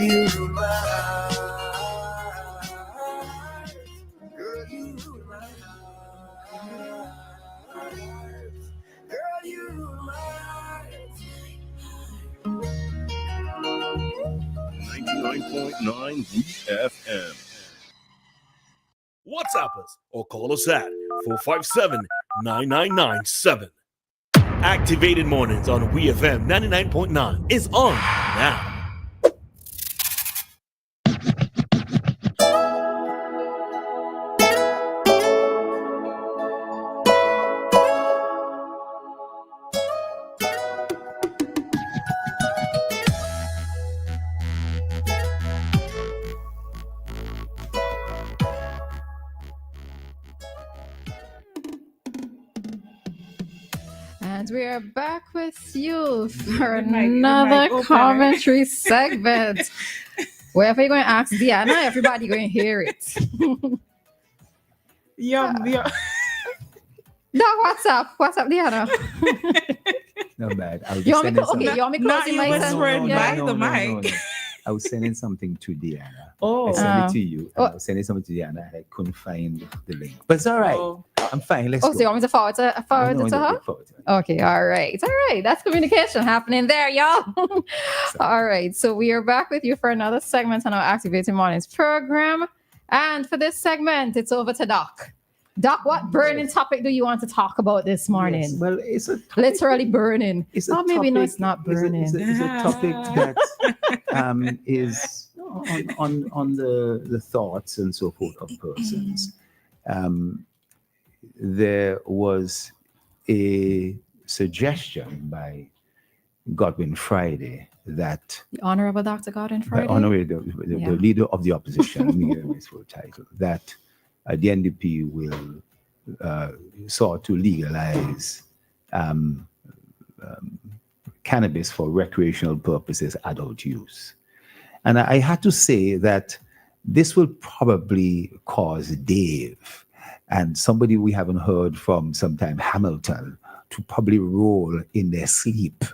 you rule my heart. Girl, you rule my heart. Girl, you rule my heart. 99.9 WEFM. WhatsApp us or call us at 457-9997. Activated Mornings on WEFM 99.9 is on now. And we are back with you for another commentary segment. Wherever you're going to ask Dianna, everybody going to hear it. Yeah. No, what's up, Dianna? No bad. You want me to close the mic? The mic. I was sending something to Dianna. Oh. I sent it to you. I was sending something to Dianna. I couldn't find the link. But it's all right. I'm fine. Let's go. So you want me to forward it to her? Okay, all right. That's communication happening there, y'all. All right. So we are back with you for another segment on our Activating Mornings program. And for this segment, it's over to Doc. Doc, what burning topic do you want to talk about this morning? Yes, well, it's a topic, literally burning. It's it's not burning. It's a topic that is on the thoughts and so forth of persons. There was a suggestion by Godwin Friday that the Honorable Dr. Godwin Friday, the leader of the opposition, his full title, that the NDP will sought to legalize cannabis for recreational purposes, adult use. And I had to say that this will probably cause Dave and somebody we haven't heard from sometime, Hamilton, to probably roll in their sleep.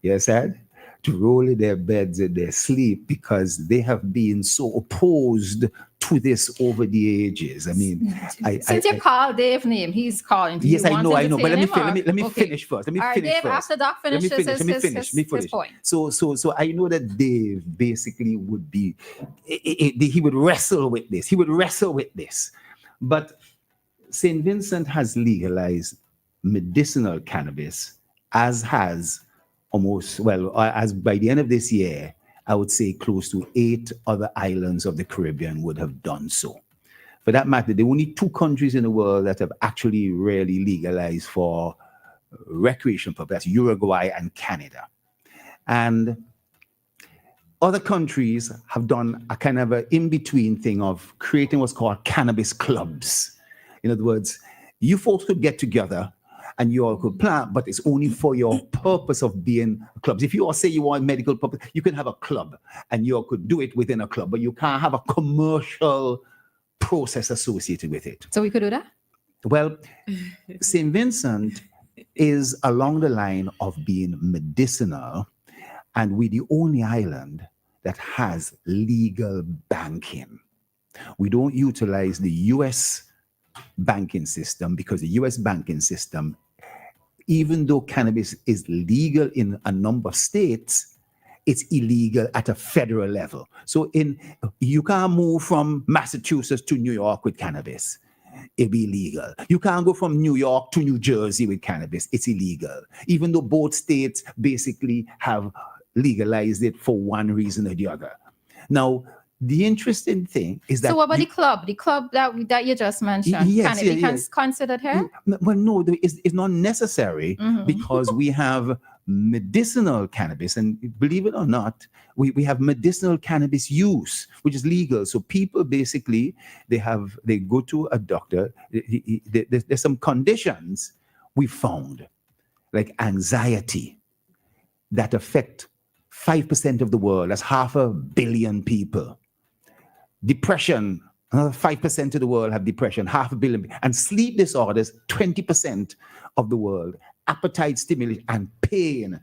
Yes, Ed? To roll in their beds in their sleep because they have been so opposed to this over the ages. I mean, since you called Dave's name, he's calling. Yes, I know. But let me finish first. Let me finish Dave, first. After Doc finishes his point. So I know that Dave basically would be, he would wrestle with this. But St. Vincent has legalized medicinal cannabis, as has as by the end of this year, I would say close to 8 other islands of the Caribbean would have done so. For that matter, there are only 2 countries in the world that have actually really legalized for recreational purposes, Uruguay and Canada. And other countries have done a kind of an in-between thing of creating what's called cannabis clubs. In other words, you folks could get together and you all could plant, but it's only for your purpose of being clubs. If you all say you want medical purpose, you can have a club and you all could do it within a club, but you can't have a commercial process associated with it. So we could do that? Well, St. Vincent is along the line of being medicinal, and we're the only island that has legal banking. We don't utilize the U.S. banking system because the U.S. banking system, even though cannabis is legal in a number of states, it's illegal at a federal level. So you can't move from Massachusetts to New York with cannabis. It'll be illegal. You can't go from New York to New Jersey with cannabis. It's illegal. Even though both states basically have legalized it for one reason or the other. Now, the interesting thing is that... So what about the club? The club that you just mentioned, yes, can it be considered here? Well, no, it's not necessary because we have medicinal cannabis. And believe it or not, we have medicinal cannabis use, which is legal. So people basically, they go to a doctor. There's some conditions we found, like anxiety, that affect 5% of the world. That's 500 million people. Depression, 5% of the world have depression, 500 million. And sleep disorders, 20% of the world. Appetite stimulation and pain.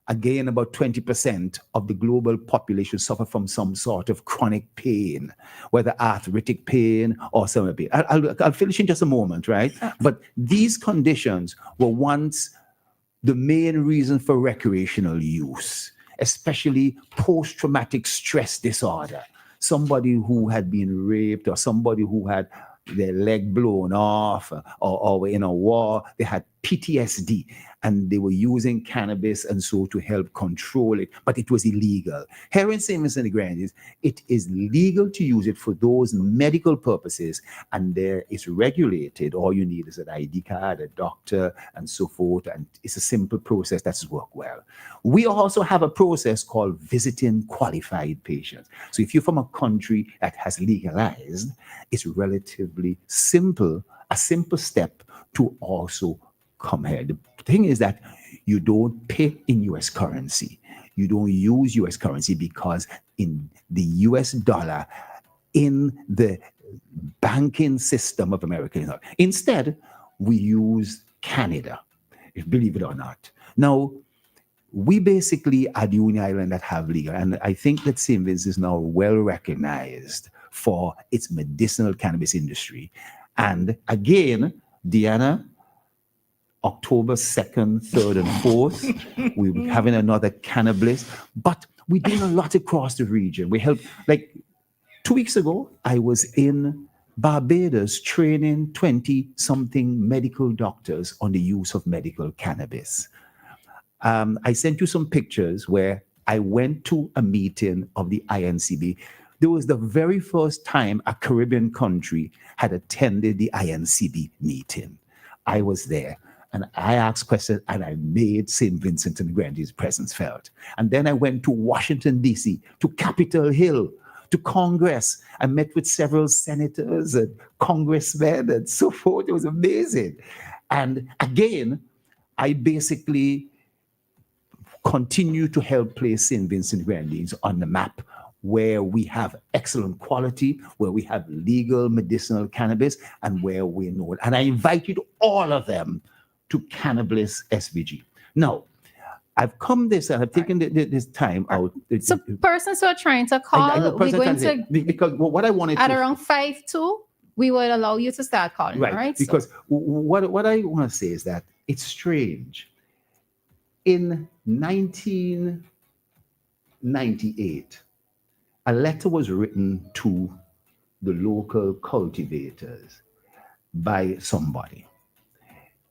Again, about 20% of the global population suffer from some sort of chronic pain, whether arthritic pain or some pain. I'll finish in just a moment, right? But these conditions were once the main reason for recreational use, especially post-traumatic stress disorder. Somebody who had been raped or somebody who had their leg blown off or were in a war, they had PTSD and they were using cannabis and so to help control it, but it was illegal. Here in St. Vincent and the Grenadines, it is legal to use it for those medical purposes and there is regulated. All you need is an ID card, a doctor, and so forth, and it's a simple process that's worked well. We also have a process called visiting qualified patients. So if you're from a country that has legalized, it's relatively simple, a simple step to also come here. The thing is that you don't pay in US currency. You don't use US currency because in the US dollar, in the banking system of America, instead, we use Canada, believe it or not. Now, we basically are the only island that have legal, and I think that St. Vincent is now well recognized for its medicinal cannabis industry. And again, Dianna, October 2nd, 3rd, and 4th, we're having another cannabis, but we're doing a lot across the region. We help, like 2 weeks ago, I was in Barbados training 20-something medical doctors on the use of medical cannabis. I sent you some pictures where I went to a meeting of the INCB. There was the very first time a Caribbean country had attended the INCB meeting. I was there and I asked questions and I made St. Vincent and the Grenadines' presence felt. And then I went to Washington, D.C., to Capitol Hill, to Congress. I met with several senators and congressmen and so forth. It was amazing. And again, I basically continue to help place St. Vincent and the Grenadines on the map, where we have excellent quality, where we have legal medicinal cannabis, and where we know it. And I invited all of them to Cannabis SVG. Now, I've come this and I've taken this time out. So persons who are trying to call, we're going to, because what I wanted at around 5-2, we will allow you to start calling, right? Because what I want to say is that it's strange. In 1998, a letter was written to the local cultivators by somebody.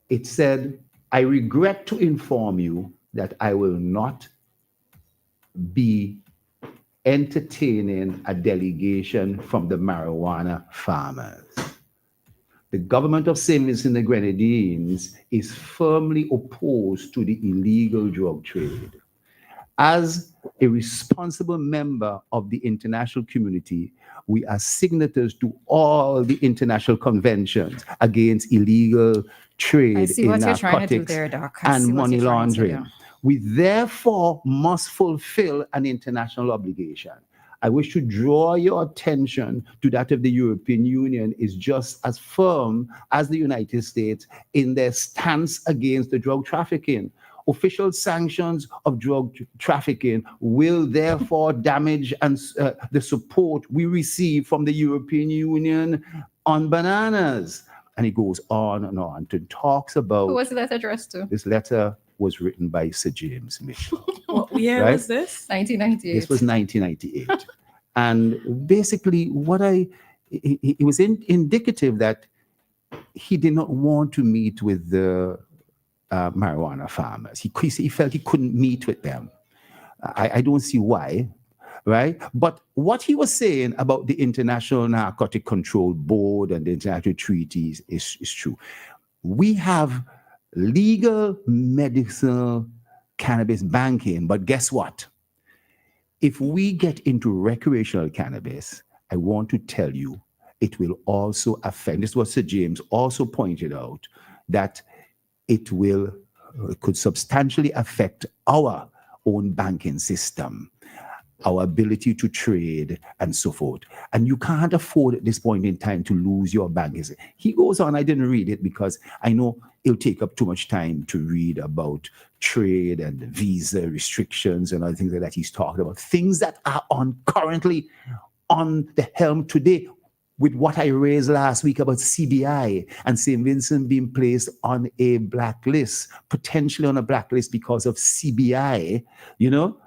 It said, I regret to inform you that I will not be entertaining a delegation from the marijuana farmers. The government of St. Vincent and the Grenadines is firmly opposed to the illegal drug trade. As a responsible member of the international community, we are signatories to all the international conventions against illegal trade in narcotics and money laundering. We therefore must fulfill an international obligation. I wish to draw your attention to that of the European Union is just as firm as the United States in their stance against the drug trafficking. Official sanctions of drug trafficking will therefore damage the support we receive from the European Union on bananas. And it goes on and on to talks about. Who was the letter addressed to? This letter was written by Sir James Mitchell. What year was this? 1998. This was 1998. And basically it was indicative that he did not want to meet with the marijuana farmers. He felt he couldn't meet with them. I don't see why, right? But what he was saying about the International Narcotic Control Board and the international treaties is true. We have legal medicinal cannabis banking, but guess what? If we get into recreational cannabis, I want to tell you, it will also affect, this is what Sir James also pointed out, that it could substantially affect our own banking system. our ability to trade, and so forth. And you can't afford at this point in time to lose your banking. He goes on, I didn't read it because I know it'll take up too much time to read about trade and visa restrictions and other things like that. He's talking about things that are currently on the helm today, with what I raised last week about CBI and St. Vincent being placed on a blacklist, potentially on a blacklist because of CBI, you know?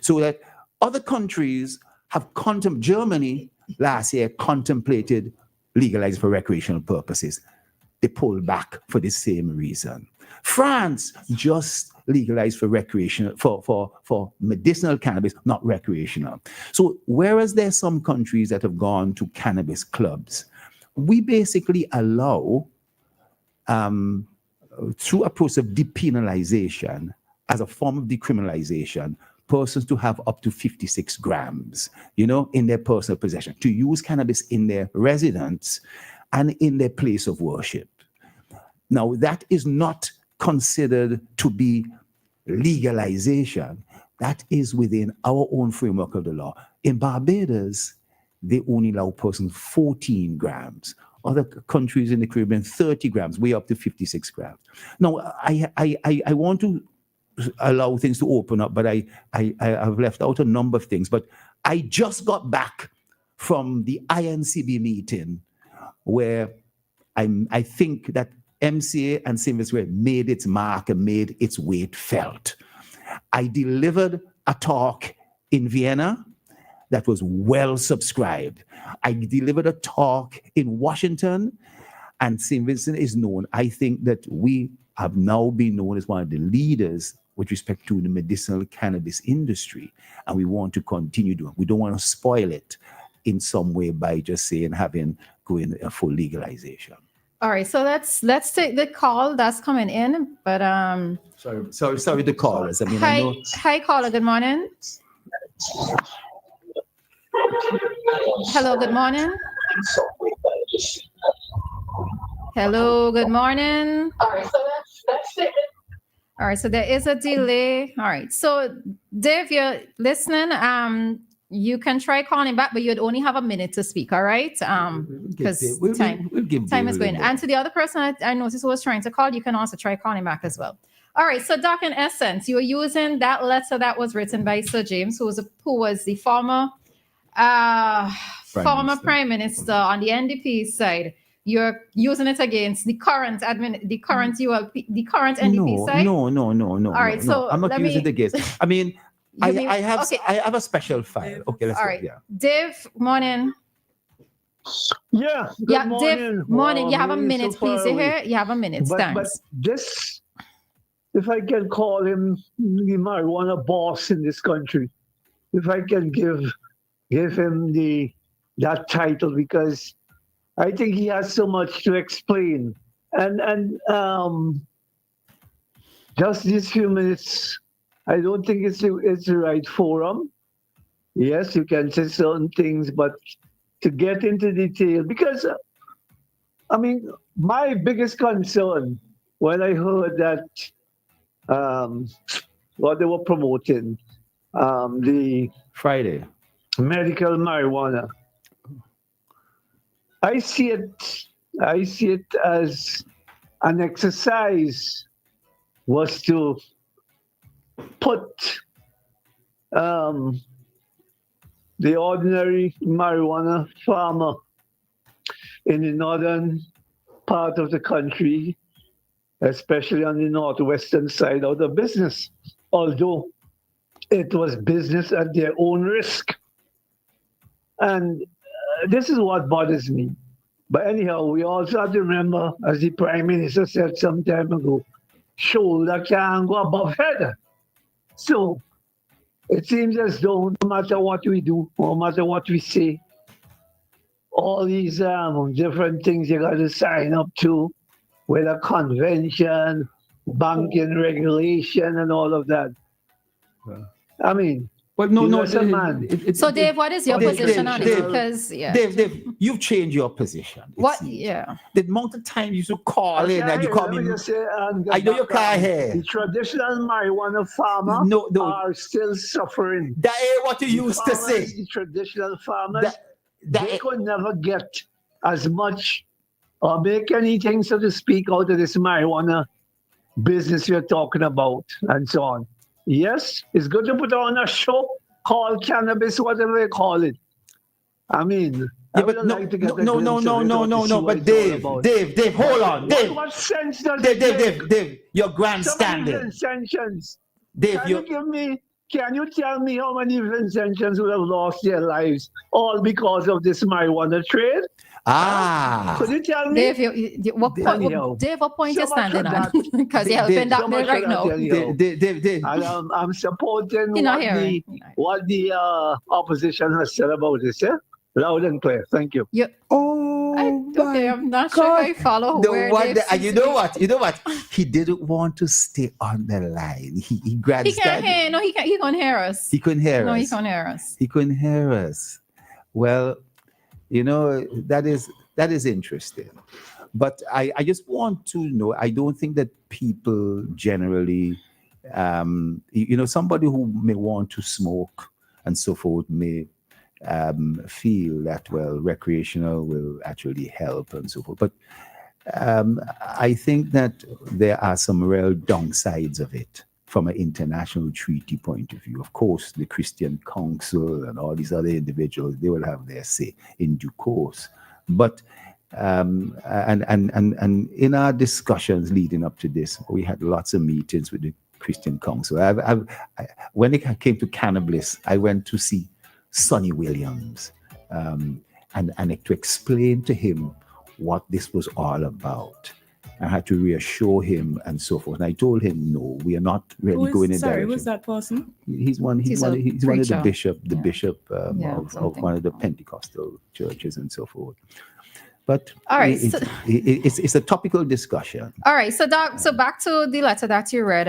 So that other countries have Germany last year contemplated legalizing for recreational purposes. They pulled back for the same reason. France just legalized for recreational, for medicinal cannabis, not recreational. So whereas there are some countries that have gone to cannabis clubs, we basically allow, through a process of depenalization, as a form of decriminalization, persons to have up to 56 grams, in their personal possession, to use cannabis in their residence and in their place of worship. Now, that is not considered to be legalization. That is within our own framework of the law. In Barbados, they only allow persons 14 grams. Other countries in the Caribbean, 30 grams, way up to 56 grams. Now, I want to allow things to open up, but I have left out a number of things. But I just got back from the INCB meeting where I think that MCA and St. Vincent made its mark and made its weight felt. I delivered a talk in Vienna that was well subscribed. I delivered a talk in Washington, and St. Vincent is known. I think that we have now been known as one of the leaders with respect to the medicinal cannabis industry, and we want to continue doing it. We don't want to spoil it in some way by just saying going a full legalization. All right, so let's take the call that's coming in. But sorry, the callers. I know. Hi, caller. Good morning. Hello. Good morning. Hello. Good morning. All right, so that's it. All right, so there is a delay. All right, so Dave, you're listening. You can try calling back, but you'd only have a minute to speak. All right, because time is going. And to the other person I noticed who was trying to call, you can also try calling back as well. All right, so Doc, in essence, you were using that letter that was written by Sir James, who was the former Prime Minister on the NDP side. You're using it against the current NDP side? No. All right, so I'm not using it against. I mean, I have a special file. Okay, let's all go. right. Yeah. Dave, morning. Yeah. Good morning. Dave, morning. You have a minute, so please. You hear? You have a minute. But Thanks. this, if I can call him the marijuana boss in this country, if I can give him that title, because I think he has so much to explain. And just these few minutes, I don't think it's the right forum. Yes, you can say certain things, but to get into detail, because, my biggest concern when I heard that what they were promoting, the Friday medical marijuana, I see it as an exercise was to put the ordinary marijuana farmer in the northern part of the country, especially on the northwestern side, out of business, although it was business at their own risk. And this is what bothers me. But anyhow, we also have to remember, as the Prime Minister said some time ago, shoulder can't go above head. So it seems as though no matter what we do, no matter what we say, all these different things you got to sign up to, whether convention, banking regulation, and all of that. Yeah. Well, no, He was a man. So, Dave, what is your position on it? Dave, Because, yeah. Dave, you've changed your position. What? seems. Yeah. The amount of time you should call in and you call Let me. me just say, I know you can't hear. The traditional marijuana farmer No. are still suffering. That ain't what you used to say. The traditional farmers, That they could never get as much or make anything, so to speak, out of this marijuana business we're talking about and so on. Yes, it's good to put on a show called cannabis, whatever they call it. I mean, I would like to get a glimpse of it or to see what But it's all about. Dave, hold on. What sense does it make? Dave, you're So many grandstanding. Vincentians. Dave, Can you tell me how many Vincentians would have lost their lives all because of this marijuana trade? Could you tell me? Dave, what point you standing on? Because you're helping that bill right now. Dave. And I'm supporting You're what the opposition has said about this. Yeah? Loud and clear. Thank you. I'm not sure I follow where you know what? He didn't want to stay on the line. He grabbed. He can't hear. No, he can't. He couldn't hear us. He couldn't hear us. No, he couldn't hear us. He couldn't hear us. Well, that is interesting. But I just want to know, I don't think that people generally, somebody who may want to smoke and so forth may feel that, well, recreational will actually help and so forth. But I think that there are some real downsides of it from an international treaty point of view. Of course, the Christian Council and all these other individuals, they will have their say in due course. But and in our discussions leading up to this, we had lots of meetings with the Christian Council. When it came to cannabis, I went to see Sonny Williams and to explain to him what this was all about. I had to reassure him and so forth. And I told him, no, we are not really going in that direction. Who's that person? He's one of the bishop of one of the Pentecostal churches and so forth. But all right, it's a topical discussion. All right, so Doc, so back to the letter that you read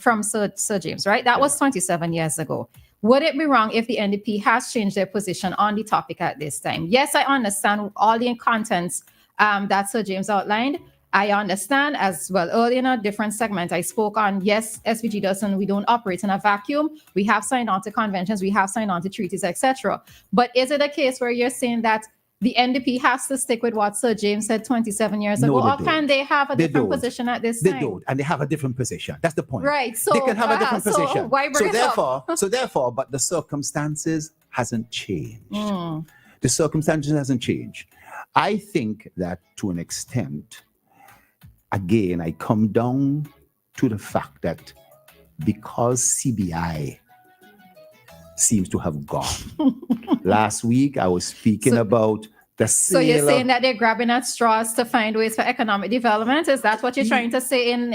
from Sir James, right? That was 27 years ago. Would it be wrong if the NDP has changed their position on the topic at this time? Yes, I understand all the contents that Sir James outlined. I understand as well. Earlier in a different segment, I spoke on, yes, SVG doesn't, we don't operate in a vacuum. We have signed on to conventions, we have signed on to treaties, etc. But is it a case where you're saying that the NDP has to stick with what Sir James said 27 years ago, or can they have a different position at this time? They don't, and they have a different position. That's the point. Right. So they can have a different position. Why bring it up? So therefore, but the circumstances hasn't changed. The circumstances hasn't changed. I think that to an extent, again, I come down to the fact that because CBI seems to have gone. Last week, I was speaking about the sale. So you're saying that they're grabbing at straws to find ways for economic development? Is that what you're trying to say in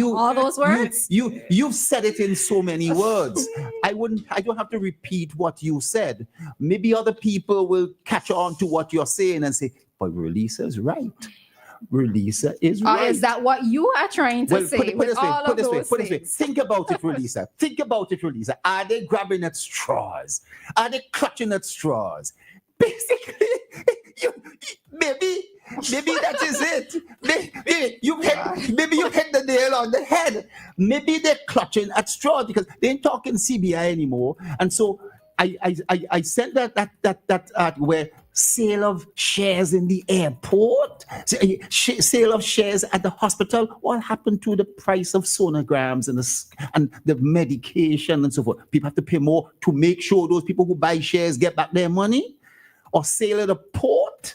all those words? You've said it in so many words. I don't have to repeat what you said. Maybe other people will catch on to what you're saying and say, but Roleza's right. Roleza is right. Is that what you are trying to say? Put this way. Think about it, Roleza. Think about it, Roleza. Are they grabbing at straws? Are they clutching at straws? Basically, maybe that is it. Maybe you hit the nail on the head. Maybe they're clutching at straws because they ain't talking CBI anymore. And so I sent that where sale of shares in the airport, sale of shares at the hospital. What happened to the price of sonograms and the medication and so forth? People have to pay more to make sure those people who buy shares get back their money, or sale at the port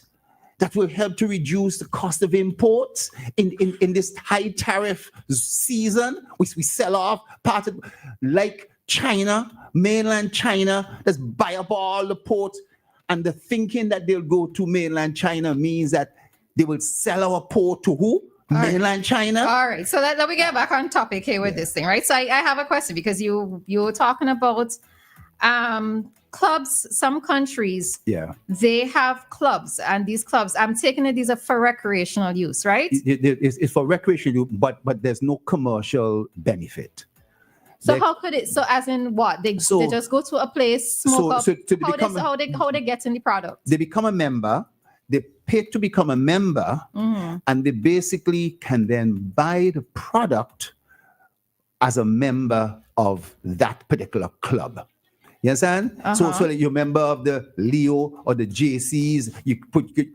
that will help to reduce the cost of imports in this high tariff season. We sell off part of, like China, mainland China, let's buy up all the ports. And the thinking that they'll go to mainland China means that they will sell our port to who? Mainland China. All right. So let me get back on topic here with this thing, right? So I have a question because you were talking about clubs. Some countries, they have clubs, and these clubs, I'm taking it, these are for recreational use, right? It's for recreational use, but there's no commercial benefit. So how could it? So as in what? They just go to a place, smoke up. How they get in the product? They become a member. They pay to become a member, and they basically can then buy the product as a member of that particular club. You understand? So like you're a member of the Leo or the JCs, you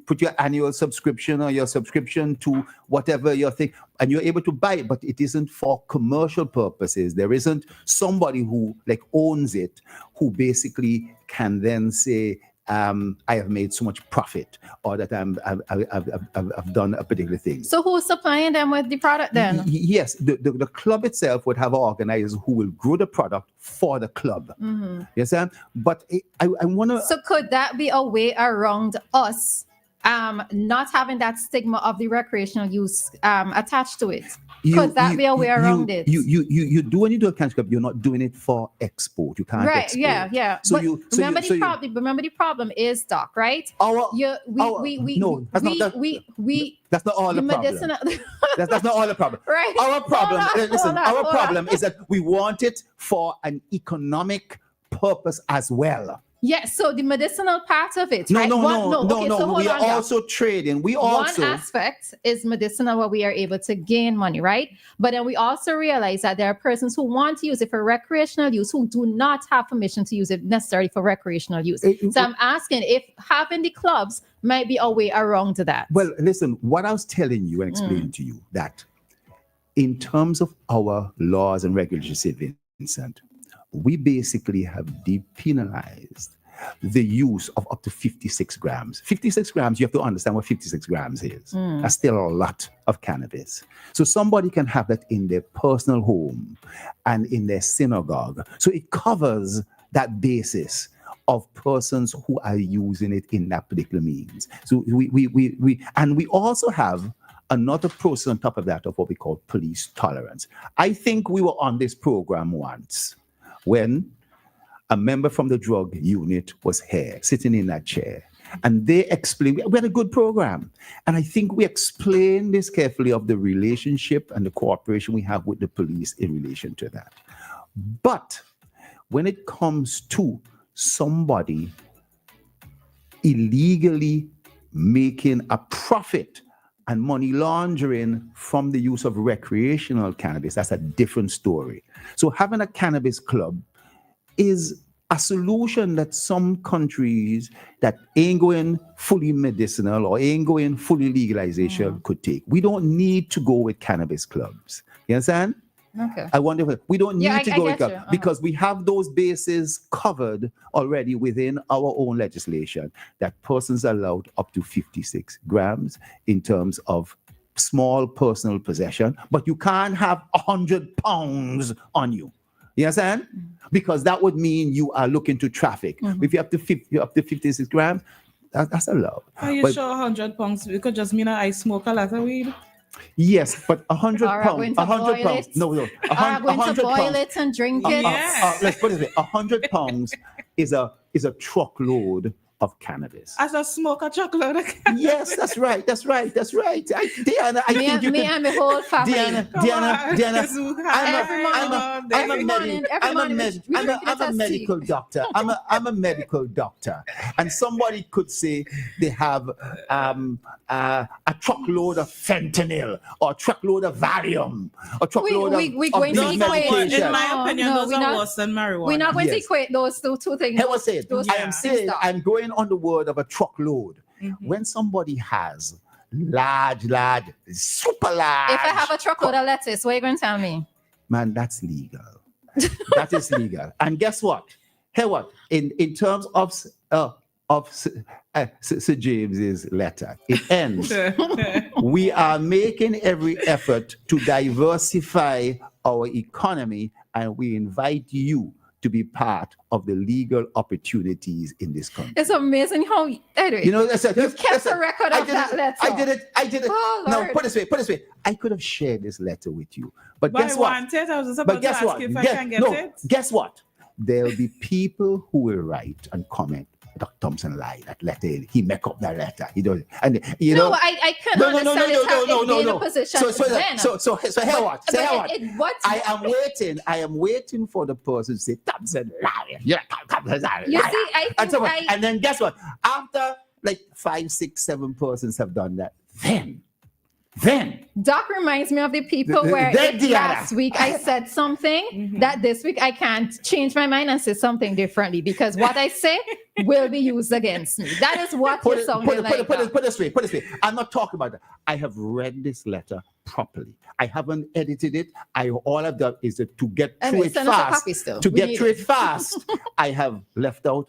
put your annual subscription or your subscription to whatever your thing, and you're able to buy it, but it isn't for commercial purposes. There isn't somebody who like owns it, who basically can then say, I have made so much profit, or that I've done a particular thing. So who's supplying them with the product then? Yes, the club itself would have organizers who will grow the product for the club. Yes, but I want to. So could that be a way around us not having that stigma of the recreational use attached to it? Could that be a way around it? You do when you do a country club, you're not doing it for export. You can't export. Yeah. So remember the problem is, Doc, right? That's not all the problem. That's not all the problem. Right. Our problem, problem is that we want it for an economic purpose as well. Yes, so the medicinal part of it, no, right? No. We are also trading. One aspect is medicinal where we are able to gain money, right? But then we also realize that there are persons who want to use it for recreational use who do not have permission to use it necessarily for recreational use. So I'm asking if having the clubs might be a way around to that. Well, listen, what I was telling you and explaining to you, that in terms of our laws and regulations, Vincent, we basically have depenalized the use of up to 56 grams. 56 grams, you have to understand what 56 grams is. That's still a lot of cannabis. So somebody can have that in their personal home and in their synagogue. So it covers that basis of persons who are using it in that particular means. So we also have another process on top of that of what we call police tolerance. I think we were on this program once when a member from the drug unit was here, sitting in that chair, and they explained, we had a good program. And I think we explained this carefully of the relationship and the cooperation we have with the police in relation to that. But when it comes to somebody illegally making a profit and money laundering from the use of recreational cannabis, that's a different story. So having a cannabis club is a solution that some countries that ain't going fully medicinal or ain't going fully legalization could take. We don't need to go with cannabis clubs. You understand? Okay. I wonder if we don't need to go with clubs because we have those bases covered already within our own legislation that persons are allowed up to 56 grams in terms of small personal possession, but you can't have 100 pounds on you. You understand? Because that would mean you are looking to traffic. If you up to 56 grams, that's allowed. Are you sure 100 pounds? It could just mean I smoke a lot of weed. Yes, but 100 pounds. 100 pounds. No. 100 boil it and drink it. Let's put it this way. 100 pounds is a truckload of cannabis. As a smoker chocolate. Yes, that's right. Dianna, I think you me and my whole family. Dianna, I'm a medical doctor. I'm a medical doctor. And somebody could say they have a truckload of fentanyl or a truckload of Valium or a truckload of medication. In my opinion, those are worse than marijuana. We're not going to equate those two things. I am saying, I'm going on the word of a truckload. When somebody has large, super large. If I have a truckload of lettuce, what are you going to tell me? Man, that's legal. That is legal. And guess what? Hey, what? In terms of Sir James's letter, it ends. We are making every effort to diversify our economy, and we invite you to be part of the legal opportunities in this country. It's amazing how you've kept a record of that letter. I did it. Oh, now, put it this way. I could have shared this letter with you. But guess what? I was just about to ask if I can get it. Guess what? There'll be people who will write and comment. Dr. Thompson lied. That letter, he make up that letter. He does, and No, I can't understand no. a position. So here what? Say what? What? I am waiting for the person to say Thompson liar. Yeah, Thompson liar. You see, and then guess what? After like 5, 6, 7 persons have done that, then Doc reminds me of the people where last week I said something that this week I can't change my mind and say something differently because what I say will be used against me. That is what you're sounding like. Put it straight. I'm not talking about that. I have read this letter properly. I haven't edited it. All I've done is to get through it fast. I have left out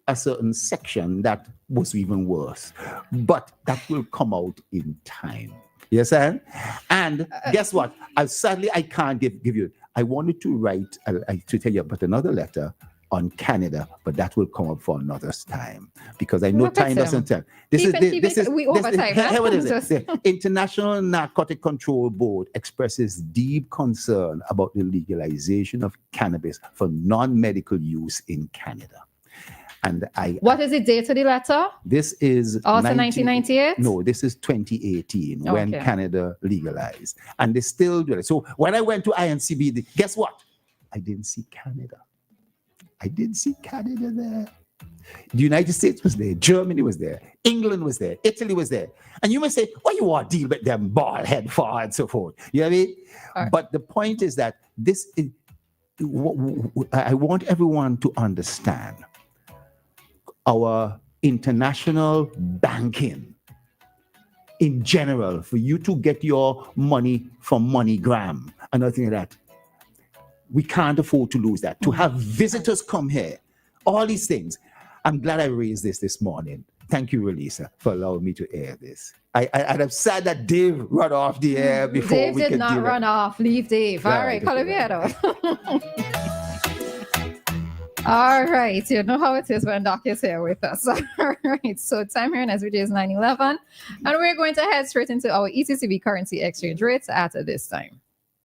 a certain section that was even worse. But that will come out in time. Yes, sir. And guess what? Sadly, I can't give you. I wanted to write to tell you about another letter on Canada, but that will come up for another time because I know time doesn't tell. This is the International Narcotic Control Board expresses deep concern about the legalization of cannabis for non-medical use in Canada. And what is the date of the letter? This is also 1998. No, this is 2018 when Canada legalized, and they still do it. So when I went to INCB, guess what? I didn't see Canada. There. The United States was there, Germany was there, England was there, Italy was there, and you may say, "Oh, you want to deal with them bald head for and so forth." You know what I mean? Right. But the point is that this is. I want everyone to understand. Our international banking in general, for you to get your money from MoneyGram and nothing like that, we can't afford to lose that. To have visitors come here, all these things. I'm glad I raised this morning. Thank you, Roleza, for allowing me to air this. I'd have said that Dave run off the air before Dave did not run off. Leave Dave. All right, Colombiano. All right, you know how it is when Doc is here with us. All right, so time here in SVJ is 9:11, and we're going to head straight into our ECCB currency exchange rates at this time.